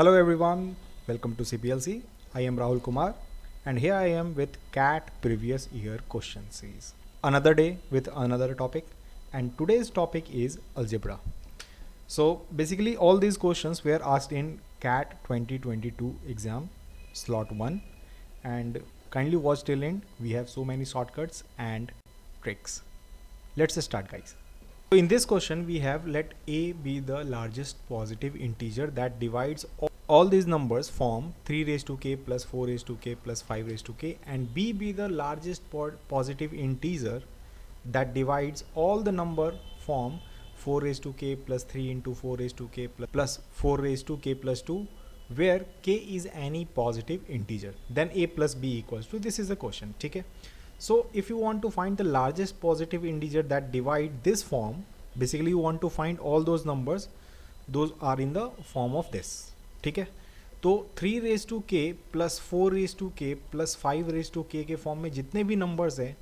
Hello everyone, welcome to CPLC. I am Rahul Kumar and here I am with CAT previous year question series. Another day with another topic, and today's topic is algebra. So basically all these questions were asked in CAT 2022 exam slot 1, and kindly watch till end. We have so many shortcuts and tricks. Let's start, guys. So in this question we have, let a be the largest positive integer that divides all these numbers form 3 raised to k plus 4 raised to k plus 5 raised to k, and b be the largest positive integer that divides all the number form 4 raised to k plus 3 into 4 raised to k plus 4 raised to k plus 2, where k is any positive integer. Then a plus b equals to, this is the question. Okay, so if you want to find the largest positive integer that divide this form, basically you want to find all those numbers, those are in the form of this. ठीक है, तो 3 raise to के plus 4 raise to के plus 5 raise to के form में जितने भी numbers हैं,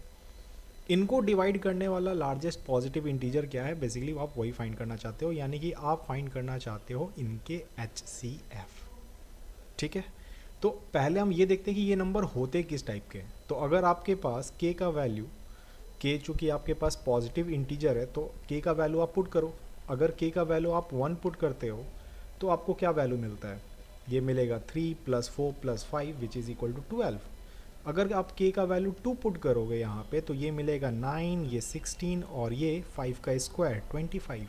इनको डिवाइड करने वाला लार्जेस्ट पॉजिटिव इंटीजर क्या है, बेसिकली आप वही फाइंड करना चाहते हो, यानी कि आप फाइंड करना चाहते हो इनके HCF. ठीक है, तो पहले हम ये देखते हैं कि ये नंबर होते किस टाइप के हैं. तो अगर आपके पास k का वैल्यू, k चूँकि आपके पास पॉजिटिव इंटीजर है, तो k का वैल्यू आप पुट करो. अगर k का वैल्यू आप 1 पुट करते हो तो आपको क्या वैल्यू मिलता है, ये मिलेगा 3 plus 4 plus 5 which is equal to 12. अगर आप k का वैल्यू 2 पुट करोगे यहाँ पे तो ये मिलेगा 9, ये 16 और ये 5 का स्क्वायर 25.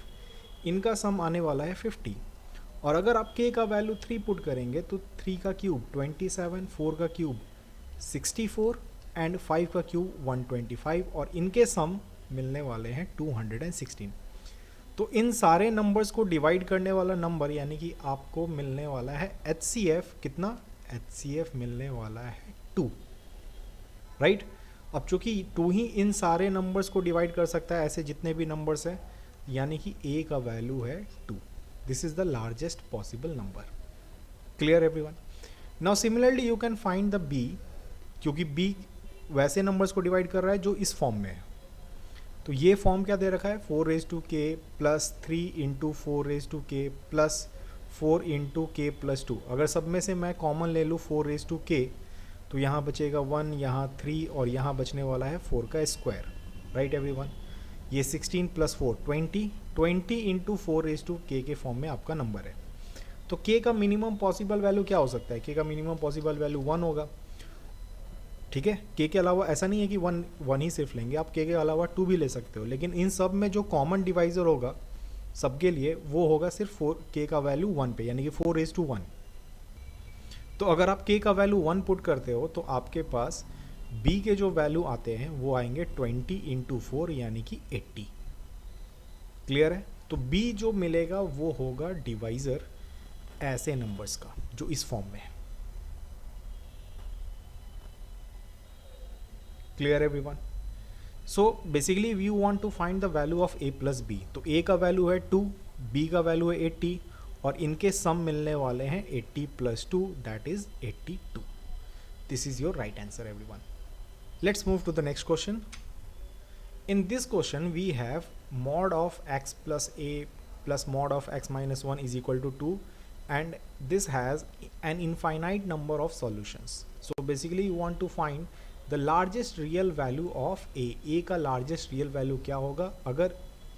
इनका सम आने वाला है 50. और अगर आप k का वैल्यू 3 पुट करेंगे तो 3 का क्यूब 27, 4 का क्यूब 64 एंड 5 का क्यूब 125, और इनके सम मिलने वाले हैं 216. तो इन सारे नंबर्स को डिवाइड करने वाला नंबर, यानी कि आपको मिलने वाला है HCF. कितना HCF मिलने वाला है 2, राइट. अब चूंकि 2 ही इन सारे नंबर्स को डिवाइड कर सकता है, ऐसे जितने भी नंबर्स हैं, यानी कि A का वैल्यू है 2. This is the largest possible number. Clear everyone. Now similarly you can find the B, क्योंकि B वैसे नंबर्स को डिवाइड कर रहा है जो इस फॉर्म में है. तो ये फॉर्म क्या दे रखा है, 4 रेज टू के प्लस 3 इंटू 4 रेज टू के प्लस 4 इंटू के प्लस 2. अगर सब में से मैं कॉमन ले लूँ 4 रेज टू के, तो यहाँ बचेगा 1, यहाँ 3 और यहाँ बचने वाला है 4 का स्क्वायर, राइट एवरीवन. ये 16 प्लस 4 20 इंटू 4 रेज टू के फॉर्म में आपका नंबर है. तो के का मिनिमम पॉसिबल वैल्यू क्या हो सकता है, के का मिनिमम पॉसिबल वैल्यू 1 होगा. ठीक है, के के अलावा ऐसा नहीं है कि वन ही सिर्फ लेंगे, आप के अलावा 2 भी ले सकते हो, लेकिन इन सब में जो कॉमन डिवाइजर होगा सबके लिए वो होगा सिर्फ 4 के का वैल्यू 1 पे, यानी कि 4 रेज टू 1. तो अगर आप के का वैल्यू 1 पुट करते हो तो आपके पास बी के जो वैल्यू आते हैं वो आएंगे 20 इंटू 4 यानी कि 80. क्लियर है. तो बी जो मिलेगा वो होगा डिवाइजर ऐसे नंबर्स का जो इस फॉर्म में है. Clear everyone. So basically we want to find the value of a plus b. तो a का वैल्यू है 2, b का वैल्यू है 80, और इनके सम मिलने वाले हैं 80 plus 2, that is 82. This is your right answer everyone. Let's move to the next question. In this question we have mod of x plus a plus mod of x minus 1 is equal to 2, and this has an infinite number of solutions. So basically you want to find the largest real value of a. a का largest real value क्या होगा अगर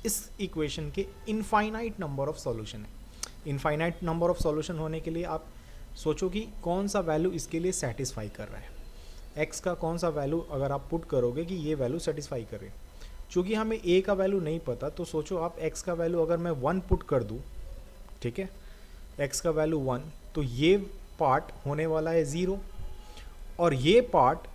इस equation के infinite number of solution है. infinite number of solution होने के लिए आप सोचो कि कौन सा value इसके लिए satisfy कर रहा है. x का कौन सा वैल्यू अगर आप पुट करोगे कि ये वैल्यू सेटिस्फाई करे. चूँकि हमें a का वैल्यू नहीं पता, तो सोचो आप x का वैल्यू अगर मैं 1 पुट कर दूँ, ठीक है, x का वैल्यू 1, तो ये पार्ट होने वाला है 0, और ये पार्ट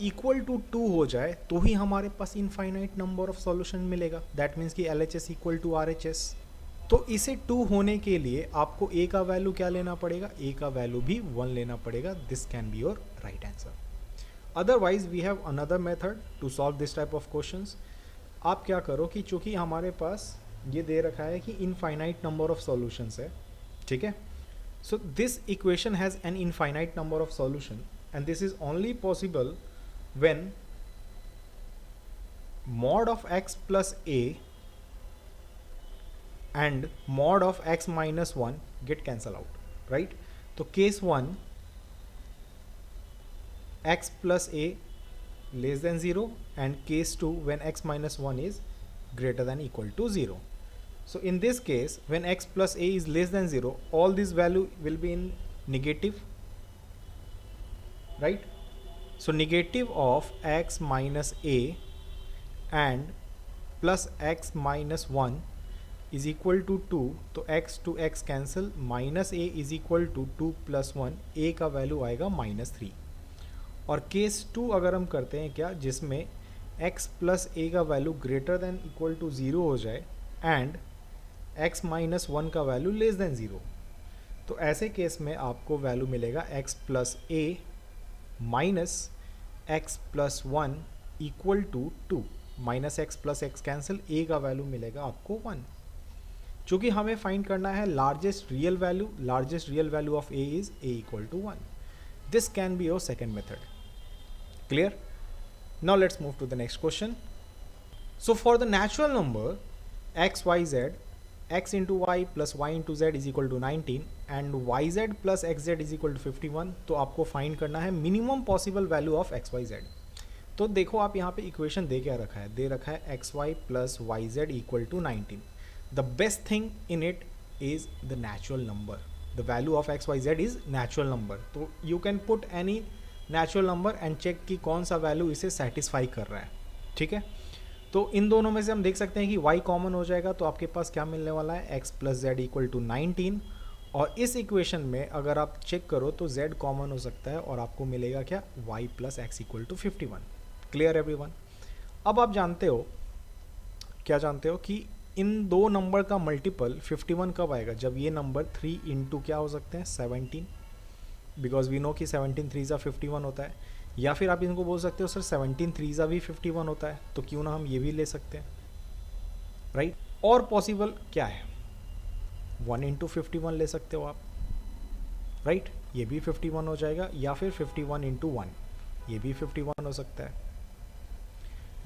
इक्वल टू 2 हो जाए तो ही हमारे पास इनफाइनाइट नंबर ऑफ सॉल्यूशन मिलेगा. दैट मीन्स कि LHS इक्वल टू RHS. तो इसे 2 होने के लिए आपको a का वैल्यू क्या लेना पड़ेगा, a का वैल्यू भी 1 लेना पड़ेगा. This can be your right answer. Otherwise we have another method to solve this type of questions. आप क्या करो कि चूँकि हमारे पास ये दे रखा है कि इनफाइनाइट नंबर ऑफ सॉल्यूशंस है, ठीक है. So this equation has an infinite number of solution, and this is only possible when mod of x plus a and mod of x minus 1 get cancel out, right. तो case 1 x plus a less than 0 and case 2 when x minus 1 is greater than equal to 0. So in this case when x plus a is less than 0, all this value will be in negative, right? So negative of x minus a and plus x minus 1 is equal to 2. तो x to x cancel, minus a is equal to 2 plus 1, a का value आएगा -3. और case 2 अगर हम करते हैं क्या, जिसमें x प्लस ए का value greater than equal to 0 हो जाए एंड x माइनस 1 का वैल्यू लेस देन 0, तो ऐसे केस में आपको वैल्यू मिलेगा x plus a minus x plus 1 equal to 2. Minus x plus x cancel, a का वैल्यू मिलेगा आपको 1. चूँकि हमें फाइंड करना है largest real value of a is a equal to 1. This can be your second method. Clear? Now let's move to the next question. So for the natural number x, y, z, x into y plus y into z is equal to 19 and yz plus xz is equal to 51. तो आपको find करना है minimum possible value of x y z. तो देखो आप यहाँ पे equation दे क्या रखा है, दे रखा है x y plus y z equal to 19. The best thing in it is the natural number. The value of x, y, z is natural number. तो you can put any natural number and check कि कौन सा value इसे satisfy कर रहा है. ठीक है, तो इन दोनों में से हम देख सकते हैं कि y कॉमन हो जाएगा, तो आपके पास क्या मिलने वाला है, x plus z equal to 19. और इस इक्वेशन में अगर आप चेक करो तो z कॉमन हो सकता है और आपको मिलेगा क्या, y plus x equal to 51. Clear everyone? अब आप जानते हो, क्या जानते हो कि इन दो नंबर का मल्टीपल 51 कब आएगा, जब ये नंबर 3 इंटू क्या हो सकते हैं, 17, बिकॉज वी नो कि 17 3 51 होता है. या फिर आप इनको बोल सकते हो सर 17 3 भी 51 होता है, तो क्यों ना हम ये भी ले सकते हैं, राइट? और पॉसिबल क्या है, 1 इंटू 51 ले सकते हो आप, राइट? ये भी 51 हो जाएगा, या फिर 51 इंटू 1, ये भी 51 हो सकता है.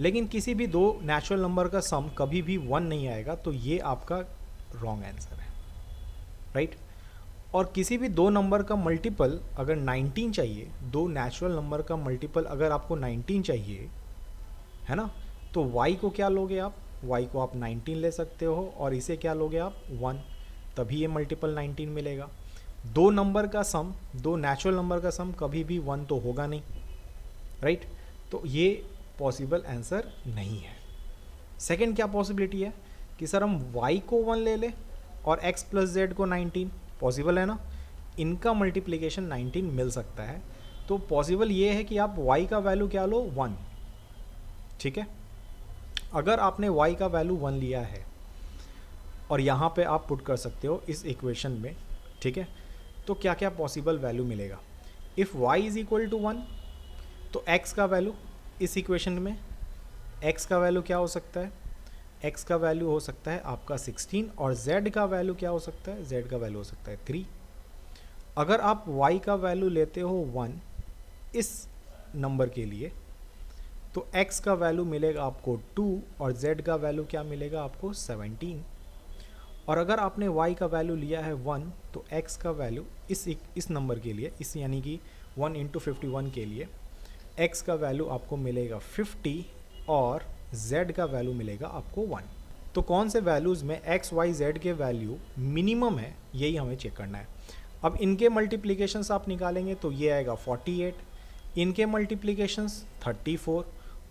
लेकिन किसी भी दो नेचुरल नंबर का सम कभी भी 1 नहीं आएगा, तो ये आपका रॉन्ग आंसर है, राइट? और किसी भी दो नंबर का मल्टीपल अगर 19 चाहिए, दो नेचुरल नंबर का मल्टीपल अगर आपको 19 चाहिए, है ना, तो y को क्या लोगे आप, y को आप 19 ले सकते हो और इसे क्या लोगे आप, 1, तभी ये मल्टीपल 19 मिलेगा. दो नंबर का सम, दो नेचुरल नंबर का सम कभी भी 1 तो होगा नहीं, राइट? तो ये पॉसिबल आंसर नहीं है. सेकंड क्या पॉसिबिलिटी है कि सर हम y को 1 ले लें और x प्लस जेड को 19, पॉसिबल है ना, इनका मल्टीप्लिकेशन 19 मिल सकता है. तो पॉसिबल ये है कि आप y का वैल्यू क्या लो, 1. ठीक है, अगर आपने y का वैल्यू 1 लिया है और यहाँ पे आप पुट कर सकते हो इस इक्वेशन में, ठीक है, तो क्या क्या पॉसिबल वैल्यू मिलेगा. If y is equal to 1, तो x का वैल्यू इस इक्वेशन में, x का वैल्यू क्या हो सकता है, x का वैल्यू हो सकता है आपका 16 और z का वैल्यू क्या हो सकता है, z का वैल्यू हो सकता है 3. अगर आप y का वैल्यू लेते हो 1 इस नंबर के लिए, तो x का वैल्यू मिलेगा आपको 2 और z का वैल्यू क्या मिलेगा आपको 17. और अगर आपने y का वैल्यू लिया है 1, तो x का वैल्यू इस नंबर के लिए, इस यानी कि 1 इंटू 51 के लिए x का वैल्यू आपको मिलेगा 50 और z का वैल्यू मिलेगा आपको 1. तो कौन से वैल्यूज़ में x, y, z के वैल्यू मिनिमम है, यही हमें चेक करना है. अब इनके मल्टीप्लिकेशंस आप निकालेंगे तो ये आएगा 48, इनके मल्टीप्लिकेशंस 34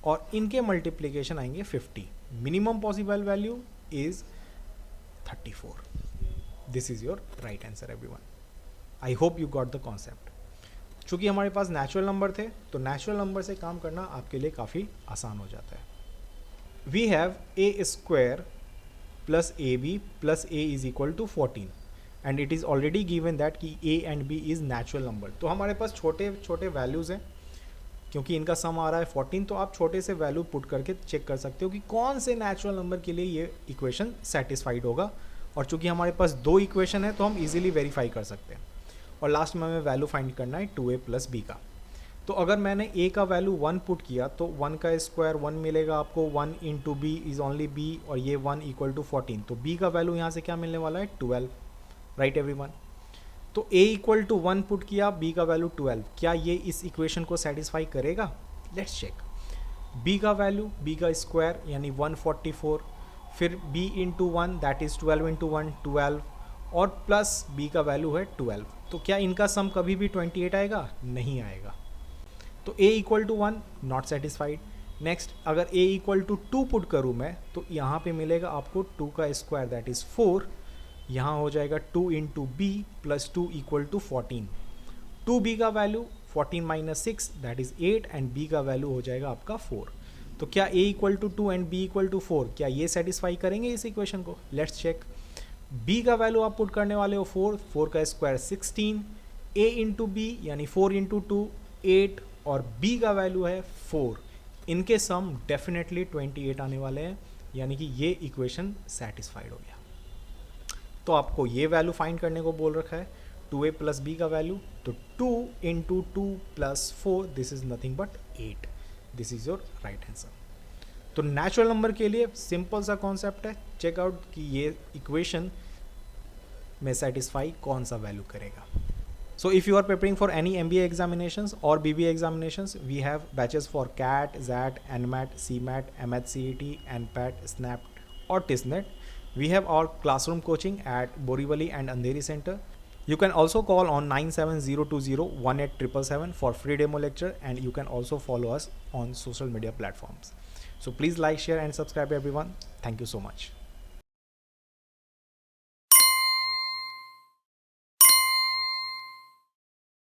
और इनके मल्टीप्लिकेशन आएंगे 50. Minimum possible value is 34. This is your right answer everyone. I hope you got the concept. चूँकि हमारे पास नेचुरल नंबर थे, तो नेचुरल नंबर से काम करना आपके लिए काफ़ी आसान हो जाता है. We have A square plus A B plus A is equal to 14 and it is already given that कि A and B is natural number. तो हमारे पास छोटे छोटे वैल्यूज़ हैं, क्योंकि इनका सम आ रहा है 14, तो आप छोटे से वैल्यू पुट करके चेक कर सकते हो कि कौन से नेचुरल नंबर के लिए ये इक्वेशन सेटिस्फाइड होगा. और चूँकि हमारे पास दो इक्वेशन है तो हम इजीली वेरीफाई कर सकते हैं. और लास्ट में हमें वैल्यू फाइंड करना है 2a प्लस बी का. तो अगर मैंने a का वैल्यू 1 पुट किया तो 1 का स्क्वायर 1 मिलेगा आपको, 1 into b is only b और ये 1 इक्वल टू 14. तो b का वैल्यू यहाँ से क्या मिलने वाला है, 12, राइट एवरीवन. तो a इक्वल टू 1 पुट किया, b का वैल्यू 12, क्या ये इस इक्वेशन को सेटिस्फाई करेगा? Let's check. b का वैल्यू, b का स्क्वायर यानी 144, फिर b into 1 that is 12 into 1 12, और प्लस b का वैल्यू है 12। तो क्या इनका सम कभी भी 28 आएगा? नहीं आएगा। तो a equal to 1 not satisfied. Next, अगर a इक्वल टू 2 पुट करूँ मैं, तो यहाँ पे मिलेगा आपको 2 का स्क्वायर दैट इज़ 4, यहाँ हो जाएगा 2 into b plus 2 equal to 14। 2b का value 14 minus 6 that is 8 and b का वैल्यू हो जाएगा आपका 4। तो क्या a equal to 2 and b equal to 4, क्या ये सेटिस्फाई करेंगे इस इक्वेशन को? Let's check. b का वैल्यू आप पुट करने वाले हो 4, 4 का स्क्वायर 16, a इंटू बी यानी 4 इंटू 2 8, और b का वैल्यू है 4। इनके सम डेफिनेटली 28 आने वाले हैं, यानी कि ये इक्वेशन सेटिस्फाइड हो गया। तो आपको ये वैल्यू फाइंड करने को बोल रखा है 2a प्लस b का वैल्यू, तो 2 into 2 plus 4 this is nothing but 8। This is your right answer. तो नेचुरल नंबर के लिए सिंपल सा कॉन्सेप्ट है, चेकआउट कि ये इक्वेशन में सेटिस्फाई कौन सा वैल्यू करेगा। So if you are preparing for any MBA examinations or BBA examinations, we have batches for CAT, XAT, NMAT, CMAT, MHCET, NPAT, SNAP or TISNET. We have our classroom coaching at Borivali and Andheri Center. You can also call on 97020187777 for free demo lecture, and you can also follow us on social media platforms. So please like, share and subscribe everyone. Thank you so much.